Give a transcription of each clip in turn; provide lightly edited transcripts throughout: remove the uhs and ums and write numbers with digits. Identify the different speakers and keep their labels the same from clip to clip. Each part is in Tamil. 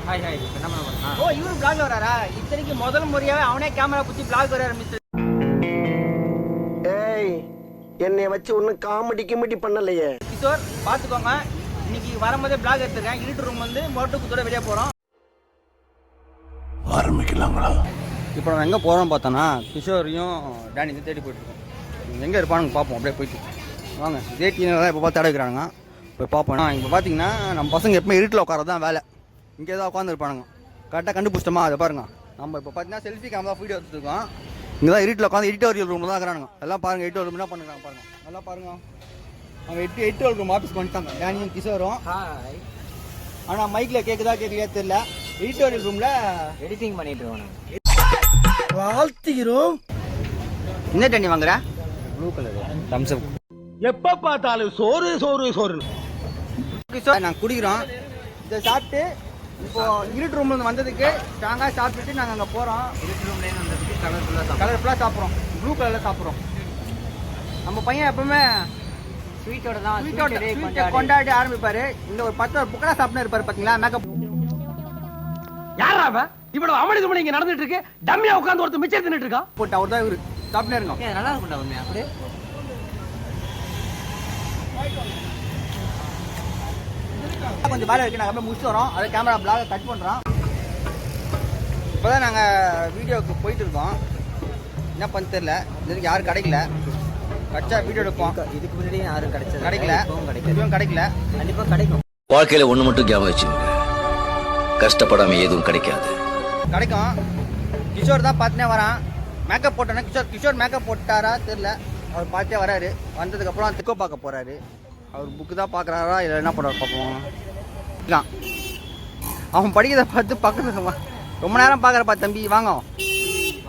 Speaker 1: Hi hi. என்ன பண்ண போறா? ஓ இவரு vlog வராரா? இத்தனைக்கு முதல் முறையாவே அவனே கேமரா புடிச்சு vlog வர ஆரம்பிச்சாரு.
Speaker 2: ஏய் என்னைய வச்சு ஒன்னும் காமெடி பண்ணலையே.
Speaker 1: கிஷோர் பாத்துக்கோங்க. இன்னைக்கு வரும்போதே vlog எடுத்துறேன். இருட்டு ரூம் வந்து மோட்டோ குத்தோட வெளிய போறோம்.
Speaker 3: ஆரம்பிக்கலாங்களா?
Speaker 1: இப்போ நம்ம எங்க போறோம் பார்த்தோம்னா கிஷோரையும் டேனியும் தேடி போயிட்டு இருக்கோம். எங்க இருப்பானுங்க பாப்போம். அப்படியே போயிட்டு வாங்க. இதே டீனெல்லாம் இப்போ பார்த்து அடைக்கிறானுங்க. போய் பார்ப்போம். இப்போ பார்த்தீங்கன்னா நம்ம பசங்க எப்பவுமே இருட்டில் உட்காரது தான் வேலை. இங்கே தான் உட்காந்துருப்பானுங்க. கரெக்டாக கண்டுபிடிச்சிட்டோமா? அதை பாருங்க. நம்ம இப்போ பார்த்தீங்கன்னா செல்ஃபி கேமரா வீடியோ எடுத்துருக்கோம். இங்கே தான் இருட்டில் உட்காந்து எடிட்டோரியல் ரூமில் தான் இருக்கிறானுங்க. எல்லாம் பாருங்க எடிட்டோரியல் ரூம் என்ன பண்ணுறாங்க பாருங்க. நல்லா பாருங்க. அவங்க எடிட்டோரியல் ரூம் ஆஃபீஸ் பண்ணிட்டாங்க டேனியும் கிஷோரும். ஆனால் மைக்கில் கேட்குதா கேட்கலையா தெரியல. எடிட்டோரியல் ரூமில் எடிட்டிங் பண்ணிட்டு இருக்கோம்.
Speaker 2: வாழ்த்துகிறோம்.
Speaker 1: என்ன தண்ணி வாங்குற? ப்ளூ கலர் தம்ஸ் அப்.
Speaker 2: எப்ப பார்த்தாலும் சோறு சோறு சோறு.
Speaker 1: நாங்கள் குடிக்கிறோம். இதை சாப்பிட்டு இப்போ இருட்டு ரூம்ல இருந்து வந்ததுக்கு ஸ்ட்ராங்காக சாப்பிட்டுட்டு நாங்கள் அங்கே போகிறோம். இருட்டு ரூம்லேருந்து வந்ததுக்கு கலர்ஃபுல்லாக சாப்பிட்றோம். ப்ளூ கலரில் சாப்பிட்றோம். நம்ம பையன் எப்பவுமே ஸ்வீட்டோட தான் கொண்டாடி ஆரம்பிப்பாரு. இந்த ஒரு 10 புக்கடா சாப்பிட்டு இருப்பாரு. பார்த்தீங்களா மேக்கப்
Speaker 2: யாரா அவன்? இவ்வளவு அமளி இங்க நடந்துட்டு இருக்கு. டம்மியா உட்கார்ந்து ஒருத்தர் மிச்சம் தின்னுட்டு இருக்கான்.
Speaker 1: போட்டு அவர் தான் இவரு சாப்பிட்டே இருக்கோம்.
Speaker 4: நல்லா இருக்கும்டா உண்மையா அப்படியே.
Speaker 1: கொஞ்சம் வேலை இருக்கு. நாங்கள் அப்படியே முடிச்சு வரோம். அதை கேமரா பிளாக கட் பண்ணுறோம். இப்போ தான் நாங்கள் வீடியோவுக்கு போயிட்டு இருக்கோம். என்ன பண்ண தெரியல. இதுக்கு யாரும் கிடைக்கல. கச்சா வீடியோ எடுப்போம்.
Speaker 4: இதுக்கு முன்னாடி யாரும் கிடைக்கல.
Speaker 1: இதுவும் கிடைக்கல.
Speaker 4: கண்டிப்பாக கிடைக்கும்.
Speaker 3: வாழ்க்கையில ஒண்ணு மட்டும் ஞாபகம் வச்சுங்க, கஷ்டப்படாம எதுவும் கிடைக்காது.
Speaker 1: கிடைக்கும். கிஷோர் தான் பார்த்துனே வரான். மேக்கப் போட்டோன்னா கிஷோர் மேக்கப் போட்டாரா தெரியல. அவர் பார்த்தே வராரு. வந்ததுக்கப்புறம் திக்கோ பார்க்க போகிறாரு. அவர் புக்கு தான் பார்க்குறாரா இல்லை என்ன பண்ணுறாரு பார்ப்போம். அவன் படிக்கிறத பார்த்து பக்கத்துல ரொம்ப நேரம் பார்க்குறப்பா தம்பி வாங்க.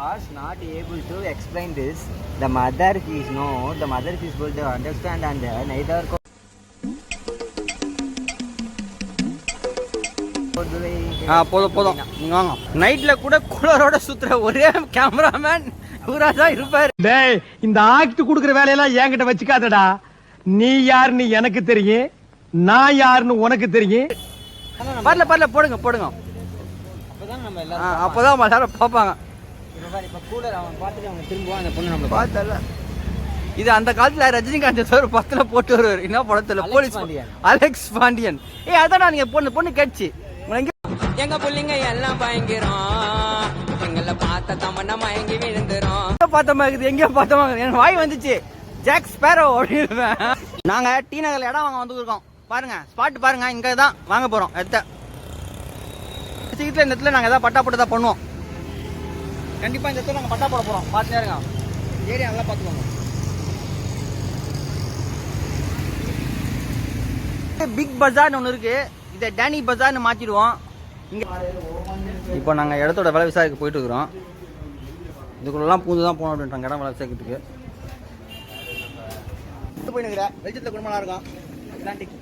Speaker 4: Was not able to explain this. The mother is no. The mother is able to understand and neither.
Speaker 1: போதும் நீங்க வாங்க. நைட்ல கூட குளரோட சுத்துற ஒரே கேமராமேன் இவரா தான் இருப்பாரு.
Speaker 2: டேய் இந்த ஆக்ட் குடுக்குற வேலையெல்லாம் என்கிட்ட வச்சுக்காதடா. நீ யாருன்னு எனக்கு தெரியும், நான் யாருன்னு உனக்கு தெரியும்.
Speaker 1: பரல போடுங்க.
Speaker 4: அப்பதான் நம்ம எல்லாரும்
Speaker 1: அப்பதான் எல்லாரும் பார்ப்பாங்க.
Speaker 4: இப்ப கூலர் அவன் பார்த்துட்டு அவங்க திரும்புவான். அந்த பொண்ணு நம்ம
Speaker 1: பார்த்தல. இது அந்த காலத்துல ரஜினிகாந்த் சார் 10ல போட்டு வருவார். என்ன படத்துல போலீஸ் அலெக்ஸ் பாண்டியன். அதான் நீங்க பொண்ணு கேட்சி
Speaker 4: எங்க புள்ளிங்க எல்லாம் பயங்கரம். எங்களை பார்த்த தமன்னா மயங்கி விழுந்துரும்.
Speaker 1: எங்க பார்த்தோம் என் வாய் வந்துச்சு. ஜாக் ஸ்பேரோ அப்படின்னு. நாங்க டி நகர்ல இடம் வாங்க வந்துருக்கோம். பாருங்க ஸ்பாட் பாருங்க. இங்க தான் வாங்க போறோம். எடுத்த சீக்கிரத்துல இந்த இடத்துல நாங்க ஏதாவது பட்டா போட்டு தான் பண்ணுவோம். கண்டிப்பா இந்த இடத்துல நாங்க பட்டா போட போறோம். பார்த்துட்டே இருங்க. ஏரியா நல்லா பார்த்துக்கோங்க. பிக் பஜார்னு ஒன்று இருக்கு. இதை டேனி பஜார்னு மாற்றிடுவோம். இங்கே இப்போ நாங்கள் இடத்தோட விலை விசாரிக்க போயிட்டு இருக்கிறோம். இதுக்குள்ளெல்லாம் பூந்து தான் போகணும் அப்படின்றாங்க இடம் விலை விசாரிக்கிறதுக்கு. போயினுங்கிற வெளிச்சத்தில் குடும்பமாக இருக்கும். அட்லாண்டிக்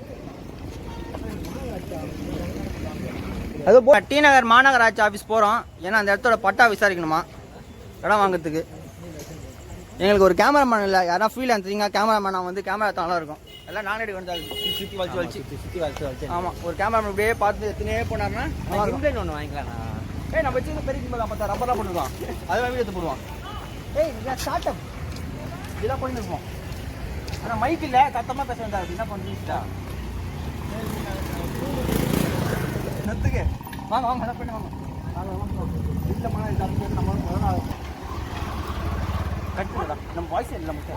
Speaker 1: அது போ டி நகர் மாநகராட்சி ஆஃபீஸ் போகிறோம். ஏன்னா அந்த இடத்தோட பட்டா விசாரிக்கணுமா இடம் வாங்கிறதுக்கு. எங்களுக்கு ஒரு கேமராமேன் இல்லை. யாரா ஃப்ரீலான்ஸிங்க கேமராமேனாக வந்து கேமரா தான் நல்லா இருக்கும். எல்லாம் நானே வந்து சுற்றி வச்சு ஆமாம். ஒரு கேமராமேன் இப்படியே பார்த்து எத்தனையே போனார்னா
Speaker 4: ஒன்று வாங்கிக்கலாம்.
Speaker 1: நம்ம வச்சு பெரிய பார்த்தா ரப்பராக பண்ணுவோம். அதெல்லாம் வீடு எடுத்து போடுவோம். ஸ்டார்ட் அப் இதெல்லாம் பண்ணிட்டு இருப்போம். ஆனால் மைக் இல்லை. சத்தமாக பேச வேண்டாம். என்ன பண்ணுறீங்களா நத்துக்கு வாங்க என்ன பண்ணி வாங்க. வீட்டில் போனால் நம்ம வாய்ஸ் இல்லை. நமக்கு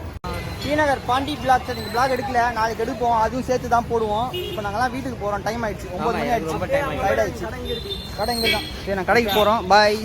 Speaker 1: டி நகர் பாண்டி பிளாக் நீங்கள் பிளாக் எடுக்கல. நாளைக்கு எடுப்போம். அதுவும் சேர்த்து தான் போடுவோம். இப்போ நாங்கள்லாம் வீட்டுக்கு போகிறோம். டைம் ஆயிடுச்சு. 9 மணி ஆயிடுச்சு. கடை இங்கே தான். சரி நான் கடைக்கு போகிறோம். பாய்.